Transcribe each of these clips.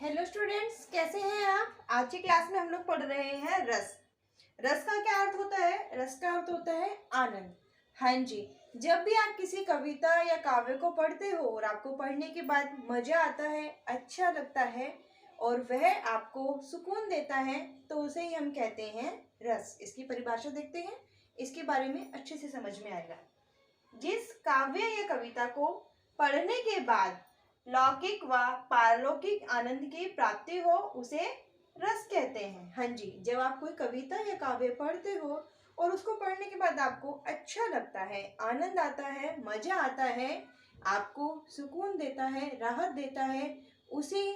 Hello students, कैसे हैं आप। आज की क्लास में हम लोग पढ़ रहे हैं रस। रस का क्या अर्थ होता है। रस का अर्थ होता है आनंद। हाँ जी, जब भी आप किसी कविता या काव्य को पढ़ते हो और आपको पढ़ने के बाद मजा आता है, अच्छा लगता है और वह आपको सुकून देता है, तो उसे ही हम कहते हैं रस। इसकी परिभाषा देखते हैं, इसके बारे में अच्छे से समझ में आएगा। जिस काव्य या कविता को पढ़ने के बाद लौकिक व पारलौकिक आनंद की प्राप्ति हो, उसे रस कहते हैं। हाँ जी, जब आप कोई कविता या काव्य पढ़ते हो और उसको पढ़ने के बाद आपको अच्छा लगता है, आनंद आता है, मजा आता है, आपको सुकून देता है, राहत देता है, उसी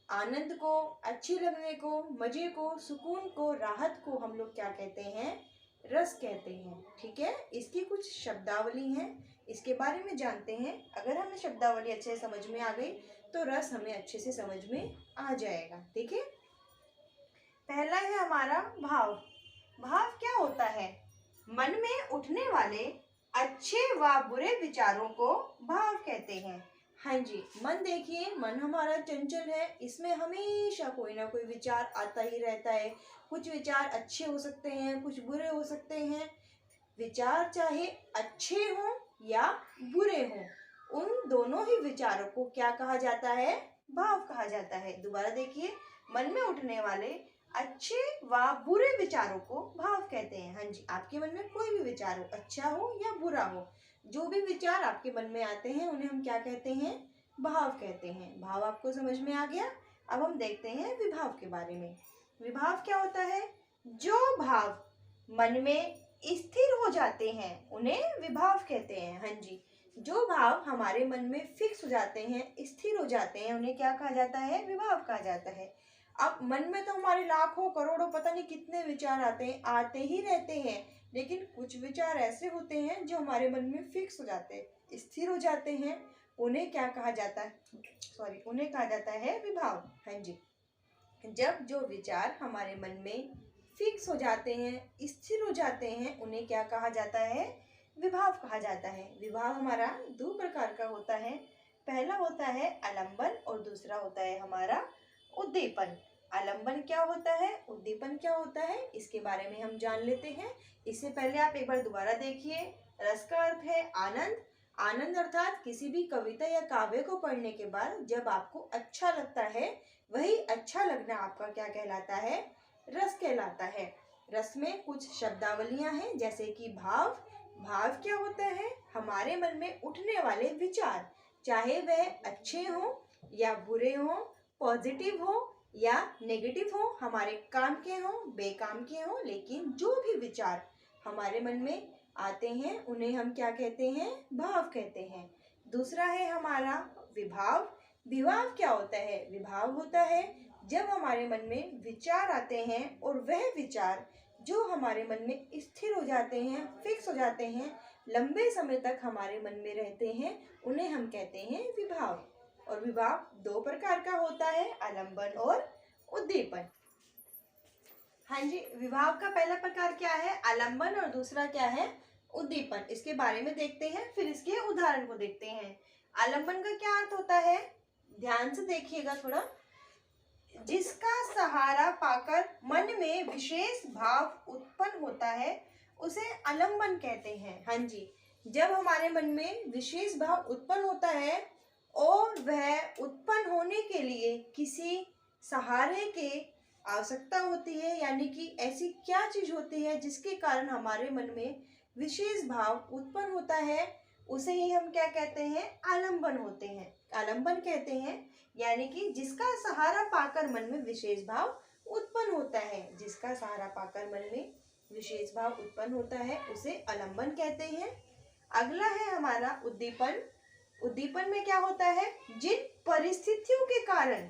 आनंद को, अच्छी लगने को, मजे को, सुकून को, राहत को हम लोग क्या कहते हैं, रस कहते हैं। ठीक है, इसकी कुछ शब्दावली है, इसके बारे में जानते हैं। अगर हमें शब्दावली अच्छे से समझ में आ गई तो रस हमें अच्छे से समझ में आ जाएगा। ठीक है, पहला है हमारा भाव। भाव क्या होता है। मन में उठने वाले अच्छे व बुरे विचारों को भाव कहते हैं। हाँ जी, मन देखिए, मन हमारा चंचल है, इसमें हमेशा कोई ना कोई विचार आता ही रहता है। कुछ विचार अच्छे हो सकते हैं, कुछ बुरे हो सकते हैं। विचार चाहे अच्छे हों या बुरे हों, उन दोनों ही विचारों को क्या कहा जाता है, भाव कहा जाता है। दोबारा देखिए, मन में उठने वाले अच्छे व बुरे विचारों को भाव कहते हैं। हाँ जी, आपके मन में कोई भी विचार हो, अच्छा हो या बुरा हो, जो भी विचार आपके मन में आते हैं उन्हें हम क्या कहते हैं, भाव कहते हैं। भाव आपको समझ में आ गया। अब हम देखते हैं विभाव के बारे में। विभाव क्या होता है। जो भाव मन में स्थिर हो जाते हैं उन्हें विभाव कहते हैं। हाँ जी, जो भाव हमारे मन में फिक्स हो जाते हैं, स्थिर हो जाते हैं, उन्हें क्या कहा जाता है, विभाव कहा जाता है। अब मन में तो हमारे लाखों करोड़ों पता नहीं कितने विचार आते हैं, आते ही रहते हैं, लेकिन कुछ विचार ऐसे होते हैं जो हमारे मन में फिक्स हो जाते हैं, स्थिर हो जाते हैं, उन्हें क्या कहा जाता है, उन्हें कहा जाता है विभाव। हाँ जी, जब जो विचार हमारे मन में फिक्स हो जाते हैं, स्थिर हो जाते हैं, उन्हें क्या कहा जाता है, विभाव कहा जाता है। विभाव हमारा दो प्रकार का होता है। पहला होता है आलंबन और दूसरा होता है हमारा उद्दीपन। आलंबन क्या होता है, उद्दीपन क्या होता है, इसके बारे में हम जान लेते हैं। इससे पहले आप एक बार दोबारा देखिए। रस का अर्थ है आनंद। आनंद अर्थात किसी भी कविता या काव्य को पढ़ने के बाद जब आपको अच्छा लगता है, वही अच्छा लगना आपका क्या कहलाता है, रस कहलाता है। रस में कुछ शब्दावलियां हैं, जैसे कि भाव। भाव क्या होता है, हमारे मन में उठने वाले विचार, चाहे वह अच्छे हो या बुरे हो, पॉजिटिव हो या नेगेटिव हो, हमारे काम के हो, बेकाम के हो, लेकिन जो भी विचार हमारे मन में आते हैं उन्हें हम क्या कहते हैं, भाव कहते हैं। दूसरा है हमारा विभाव। विभाव क्या होता है, विभाव होता है जब हमारे मन में विचार आते हैं और वह विचार जो हमारे मन में स्थिर हो जाते हैं, फिक्स हो जाते हैं, लंबे समय तक हमारे मन में रहते हैं, उन्हें हम कहते हैं विभाव। और विभाव दो प्रकार का होता है, आलंबन और उद्दीपन। हाँ जी, विभाव का पहला प्रकार क्या है, आलंबन, और दूसरा क्या है, उद्दीपन। इसके बारे में देखते हैं, फिर इसके उदाहरण को देखते हैं। आलंबन का क्या अर्थ होता है, ध्यान से देखिएगा थोड़ा। जिसका सहारा पाकर मन में विशेष भाव उत्पन्न होता है, उसे आलंबन कहते हैं। हाँ जी, जब हमारे मन में विशेष भाव उत्पन्न होता है और वह उत्पन्न होने के लिए किसी सहारे के आवश्यकता होती है, यानी कि ऐसी क्या चीज होती है जिसके कारण हमारे मन में विशेष भाव उत्पन्न होता है, उसे ही हम क्या कहते हैं, आलंबन होते हैं, आलंबन कहते हैं। यानी कि जिसका सहारा पाकर मन में विशेष भाव उत्पन्न होता है, जिसका सहारा पाकर मन में विशेष भाव उत्पन्न होता है, उसे आलंबन कहते हैं। अगला है हमारा उद्दीपन। उद्दीपन में क्या होता है, जिन परिस्थितियों के कारण,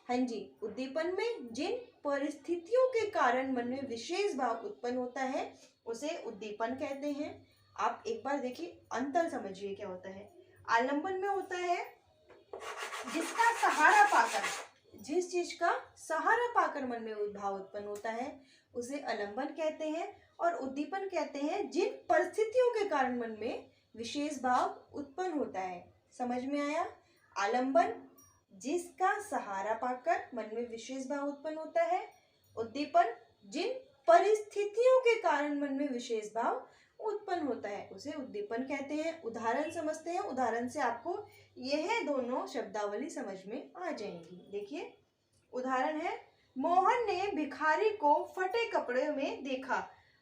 हाँ जी, उद्दीपन में जिन परिस्थितियों के कारण मन में विशेष भाव उत्पन्न होता है, उसे उद्दीपन कहते हैं। आप एक बार देखिए, अंतर समझिए क्या होता है। आलंबन में होता है जिसका सहारा पाकर, जिस चीज का सहारा पाकर मन में भाव उत्पन्न होता है, उसे आलंबन कहते हैं। और उद्दीपन कहते हैं जिन परिस्थितियों के कारण मन में विशेष भाव उत्पन्न होता है। समझ में आया। आलंबन जिसका सहारा पाकर मन में विशेष भाव उत्पन्न होता है। उद्दीपन जिन परिस्थितियों के कारण मन में विशेष भाव उत्पन्न होता है उसे उद्दीपन कहते हैं। उदाहरण समझते हैं। उदाहरण से आपको यह दोनों शब्दावली समझ में आ जाएंगी। देखिए उदाहरण है, मोहन ने भिखारी को फटे कपड़े में देखा।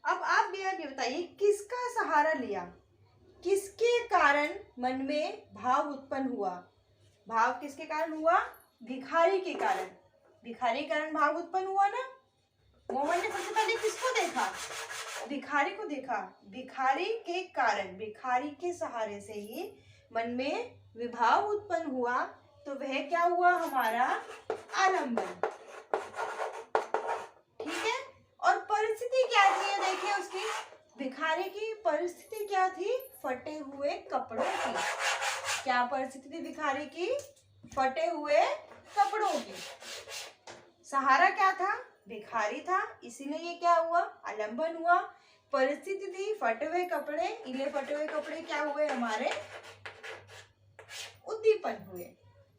अब आप ये बताइए किसका सहारा लिया, किसके कारण मन में भाव उत्पन्न हुआ। भाव किसके कारण हुआ? भिखारी के कारण। भिखारी के कारण भाव उत्पन्न हुआ ना। मोहन ने सबसे पहले किसको देखा? भिखारी को देखा। भिखारी के कारण, भिखारी के सहारे से ही मन में विभाव उत्पन्न हुआ, तो वह क्या हुआ? हमारा आलंबन। ठीक है। और परिस्थिति क्या थी? देखिए उसकी, भिखारी की परिस्थिति क्या थी? फटे हुए कपड़ों की। क्या परिस्थिति थी भिखारी की? फटे हुए कपड़ों की। सहारा क्या था? भिखारी था, इसीलिए ये क्या हुआ? आलंबन हुआ। परिस्थिति थी फटे हुए कपड़े, इले फटे हुए कपड़े क्या हुए? हमारे उद्दीपन हुए।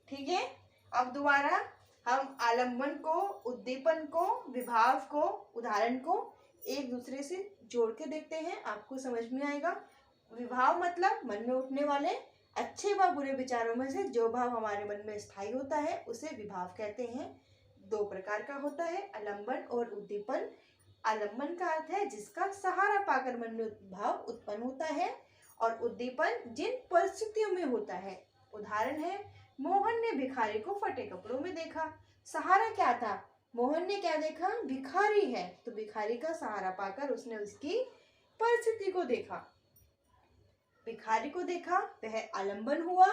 ठीक है। अब दोबारा हम आलंबन को, उद्दीपन को, विभाव को, उदाहरण को एक दूसरे से जोड़ के देखते हैं, आपको समझ में आएगा। विभाव मतलब मन में उठने वाले अच्छे व बुरे विचारों में से जो भाव हमारे मन में स्थायी होता है उसे विभाव कहते हैं। दो प्रकार का होता है, आलंबन और उद्दीपन। आलंबन का अर्थ है जिसका सहारा पाकर मन में भाव उत्पन्न होता है, और उद्दीपन जिन परिस्थितियों में होता है। उदाहरण है, मोहन ने भिखारी को फटे कपड़ों में देखा। सहारा क्या था? मोहन ने क्या देखा? भिखारी है, तो भिखारी का सहारा पाकर उसने उसकी परिस्थिति को देखा। भिखारी को देखा, वह आलंबन हुआ।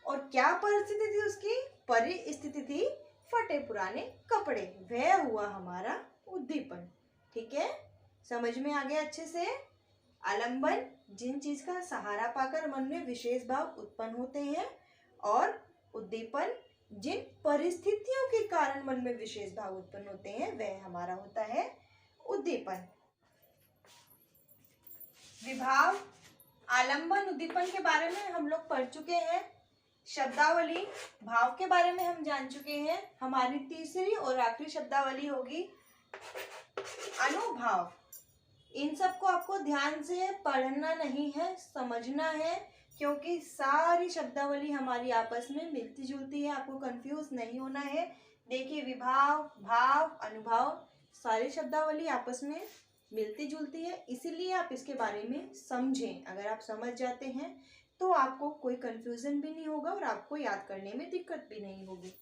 और क्या परिस्थिति थी उसकी? परिस्थिति थी फटे पुराने कपड़े, वह हुआ हमारा उद्दीपन। ठीक है, समझ में आ गया अच्छे से। आलंबन जिन चीज का सहारा पाकर मन में विशेष भाव उत्पन्न होते हैं, और उद्दीपन जिन परिस्थितियों के कारण मन में विशेष भाव उत्पन्न होते हैं, वह हमारा होता है उद्दीपन। विभाव, आलंबन, उद्दीपन के बारे में हम लोग पढ़ चुके हैं। शब्दावली, भाव के बारे में हम जान चुके हैं। हमारी तीसरी और आखिरी शब्दावली होगी अनुभाव। इन सबको आपको ध्यान से पढ़ना नहीं है, समझना है, क्योंकि सारी शब्दावली हमारी आपस में मिलती जुलती है। आपको कंफ्यूज नहीं होना है। देखिए विभाव, भाव, अनुभाव सारी शब्दावली आपस में मिलती जुलती है, इसीलिए आप इसके बारे में समझें। अगर आप समझ जाते हैं तो आपको कोई कंफ्यूजन भी नहीं होगा और आपको याद करने में दिक्कत भी नहीं होगी।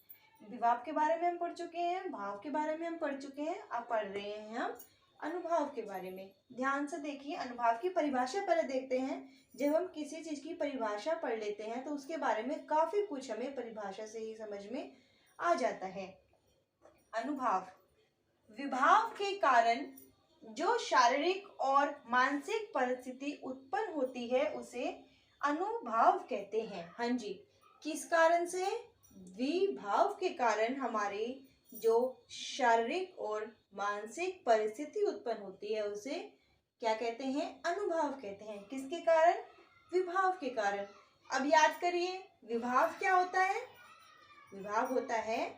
विभाव के बारे में हम पढ़ चुके हैं, भाव के बारे में हम पढ़ चुके हैं। अब पढ़ रहे हैं हम अनुभाव के बारे में। ध्यान से देखिए, अनुभाव की परिभाषा पहले देखते हैं। जब हम किसी चीज की परिभाषा पढ़ लेते हैं तो उसके बारे में काफी कुछ हमें परिभाषा से ही समझ में आ जाता है। अनुभाव, विभाव के कारण जो शारीरिक और मानसिक परिस्थिति उत्पन्न होती है उसे अनुभाव कहते हैं। हाँ जी, किस कारण से? विभाव के कारण हमारी जो शारीरिक और मानसिक परिस्थिति उत्पन्न होती है उसे क्या कहते हैं? अनुभाव कहते हैं। किसके कारण? विभाव के कारण। अब याद करिए, विभाव क्या होता है? विभाव होता है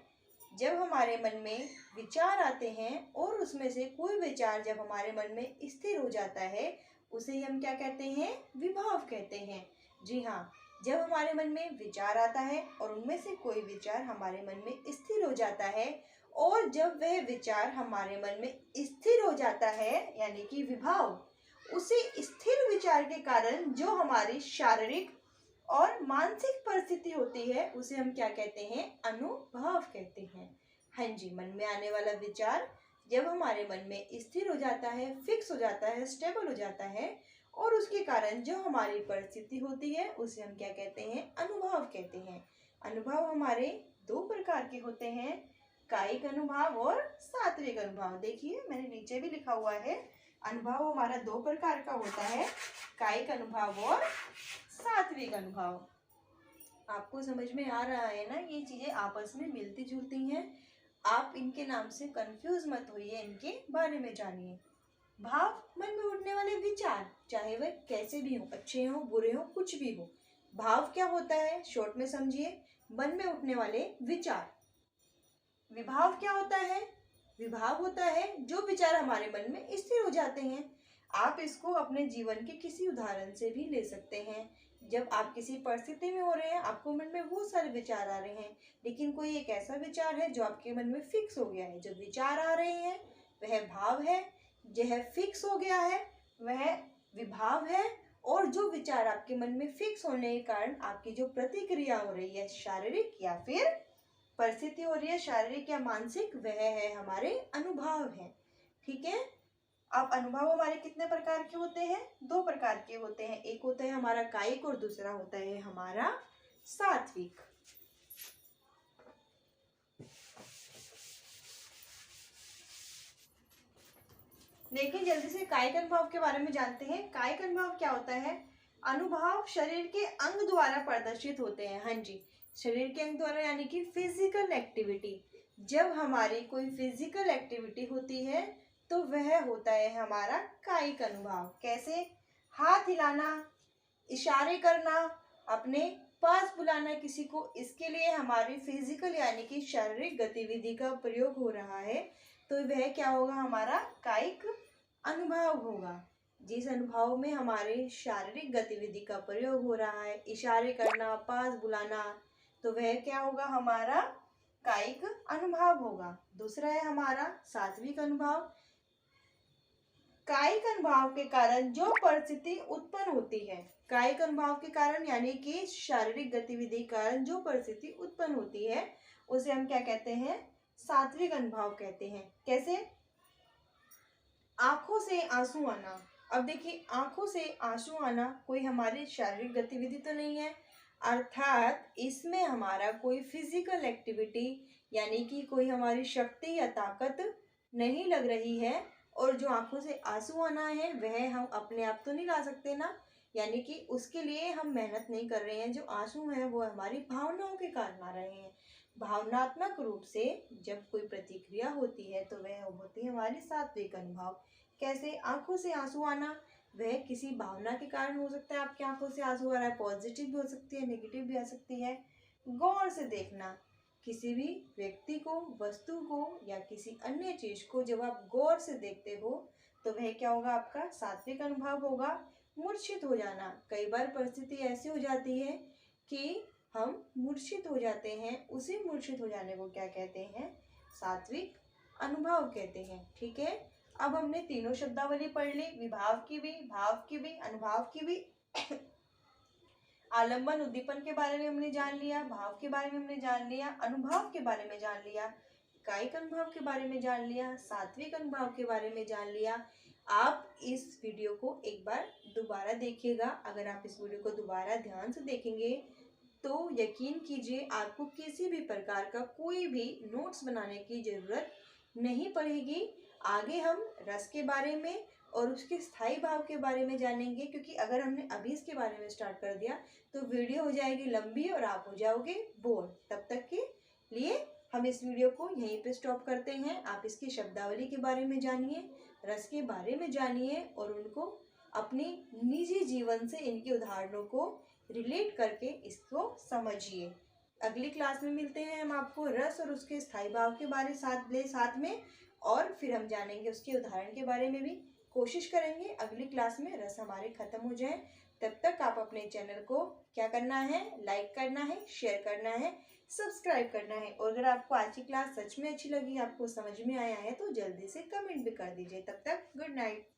जब हमारे मन में विचार आते हैं और उसमें से कोई विचार जब हमारे मन में स्थिर हो जाता है उसे हम क्या कहते हैं? विभाव कहते हैं। जी हाँ, जब हमारे मन में विचार आता है और उनमें से कोई विचार हमारे मन में स्थिर हो जाता है, और जब वह विचार हमारे मन में स्थिर हो जाता है यानी कि विभाव, उसी स्थिर विचार के कारण जो हमारी शारीरिक और मानसिक परिस्थिति होती है उसे हम क्या कहते हैं? अनुभाव कहते हैं। हाँ जी, मन में आने वाला विचार जब हमारे मन में स्थिर हो जाता है, फिक्स हो जाता है, स्टेबल हो जाता है, और उसके कारण जो हमारी परिस्थिति होती है उसे हम क्या कहते हैं? अनुभव कहते हैं। अनुभव हमारे दो प्रकार के होते हैं, कायिक अनुभव और सात्विक अनुभव। देखिए मैंने नीचे भी लिखा हुआ है, अनुभव हमारा दो प्रकार का होता है, कायिक अनुभव और सात्विक अनुभव। आपको समझ में आ रहा है ना? ये चीजें आपस में मिलती जुलती हैं। आप इनके नाम से कंफ्यूज मत होइए, इनके बारे में जानिए। भाव, मन में उठने वाले विचार, चाहे वह कैसे भी हो, अच्छे हो, बुरे हो, कुछ भी हो। भाव क्या होता है? शॉर्ट में समझिए, मन में उठने वाले विचार। विभाव क्या होता है? विभाव होता है जो विचार हमारे मन में स्थिर हो जाते हैं। आप इसको अपने जीवन के किसी उदाहरण से भी ले सकते हैं। जब आप किसी परिस्थिति में हो रहे हैं, आपको मन में बहुत सारे विचार आ रहे हैं, लेकिन कोई एक ऐसा विचार है जो आपके मन में फिक्स हो गया है। जो विचार आ रहे हैं वह भाव है, यह फिक्स हो गया है वह विभाव है। और जो विचार आपके मन में फिक्स होने के कारण आपकी जो प्रतिक्रिया हो रही है, शारीरिक या फिर परिस्थिति हो रही है, शारीरिक या मानसिक, वह है हमारे अनुभव है। ठीक है। अब अनुभव हमारे कितने प्रकार के होते हैं? 2 प्रकार के होते हैं। एक होता है हमारा कायिक और दूसरा होता है हमारा सात्विक। देखिए जल्दी से कायिक अनुभव के बारे में जानते हैं। कायिक अनुभव क्या होता है? अनुभव शरीर के अंग द्वारा प्रदर्शित होते हैं। हाँ जी, शरीर के अंग द्वारा, यानी कि फिजिकल एक्टिविटी। जब हमारी कोई फिजिकल एक्टिविटी होती है तो वह होता है हमारा कायिक अनुभव। कैसे? हाथ हिलाना, इशारे करना, अपने पास बुलाना किसी को, इसके लिए हमारी फिजिकल यानी कि शारीरिक गतिविधि का प्रयोग हो रहा है, तो वह क्या होगा? हमारा कायिक अनुभव होगा। जिस अनुभव में हमारे शारीरिक गतिविधि का प्रयोग हो रहा है, इशारे करना, पास बुलाना, तो वह क्या होगा? हमारा कायिक अनुभव होगा। दूसरा है हमारा सात्विक अनुभव। कायिक अनुभव के कारण जो परिस्थिति उत्पन्न होती है, कायिक अनुभव के कारण यानी कि शारीरिक गतिविधि के कारण जो परिस्थिति उत्पन्न होती है, उसे हम क्या कहते हैं? सात्विक अनुभव कहते हैं। कैसे? आंखों से आंसू आना। अब देखिए, आंखों से आंसू आना कोई हमारी शारीरिक गतिविधि तो नहीं है, अर्थात इसमें हमारा कोई फिजिकल एक्टिविटी यानी कि कोई हमारी शक्ति या ताकत नहीं लग रही है। और जो आंखों से आंसू आना है वह हम अपने आप तो नहीं ला सकते ना, यानी कि उसके लिए हम मेहनत नहीं कर रहे हैं। जो आंसू है वो हमारी भावनाओं के कारण आ रहे हैं। भावनात्मक रूप से जब कोई प्रतिक्रिया होती है तो वह होती है हमारी सात्विक अनुभव। कैसे? आंखों से आंसू आना, वह किसी भावना के कारण हो सकता है। आपकी आंखों से आंसू आ रहा है, पॉजिटिव भी हो सकती है, नेगेटिव भी आ सकती है। गौर से देखना, किसी भी व्यक्ति को, वस्तु को या किसी अन्य चीज को जब आप गौर से देखते हो तो वह क्या होगा? आपका सात्विक अनुभव होगा। मूर्छित हो जाना, कई बार परिस्थिति ऐसी हो जाती है कि हम मूर्छित हो जाते हैं, उसी मूर्छित हो जाने को क्या कहते हैं? सात्विक अनुभव कहते हैं। ठीक है। अब हमने तीनों शब्दावली पढ़ ली, विभाव की भी, भाव की भी, अनुभव की भी। आलंबन उद्दीपन के बारे में हमने जान लिया, भाव के बारे में हमने जान लिया, अनुभव के बारे में जान लिया, कायिक अनुभव के बारे में जान लिया, सात्विक अनुभव के बारे में जान लिया। आप इस वीडियो को एक बार दोबारा देखिएगा। अगर आप इस वीडियो को दोबारा ध्यान से देखेंगे तो यकीन कीजिए आपको किसी भी प्रकार का कोई भी नोट्स बनाने की जरूरत नहीं पड़ेगी। आगे हम रस के बारे में और उसके स्थायी भाव के बारे में जानेंगे, क्योंकि अगर हमने अभी इसके बारे में स्टार्ट कर दिया तो वीडियो हो जाएगी लंबी और आप हो जाओगे बोर। तब तक के लिए हम इस वीडियो को यहीं पे स्टॉप करते हैं। आप इसकी शब्दावली के बारे में जानिए, रस के बारे में जानिए और उनको अपनी निजी जीवन से इनके उदाहरणों को रिलेट करके इसको समझिए। अगली क्लास में मिलते हैं हम आपको रस और उसके स्थायी भाव के बारे साथ में, और फिर हम जानेंगे उसके उदाहरण के बारे में भी। कोशिश करेंगे अगली क्लास में रस हमारे खत्म हो जाए। तब तक आप अपने चैनल को क्या करना है? लाइक करना है, शेयर करना है, सब्सक्राइब करना है। और अगर आपको आज की क्लास सच में अच्छी लगी, आपको समझ में आया है, तो जल्दी से कमेंट भी कर दीजिए। तब तक गुड नाइट।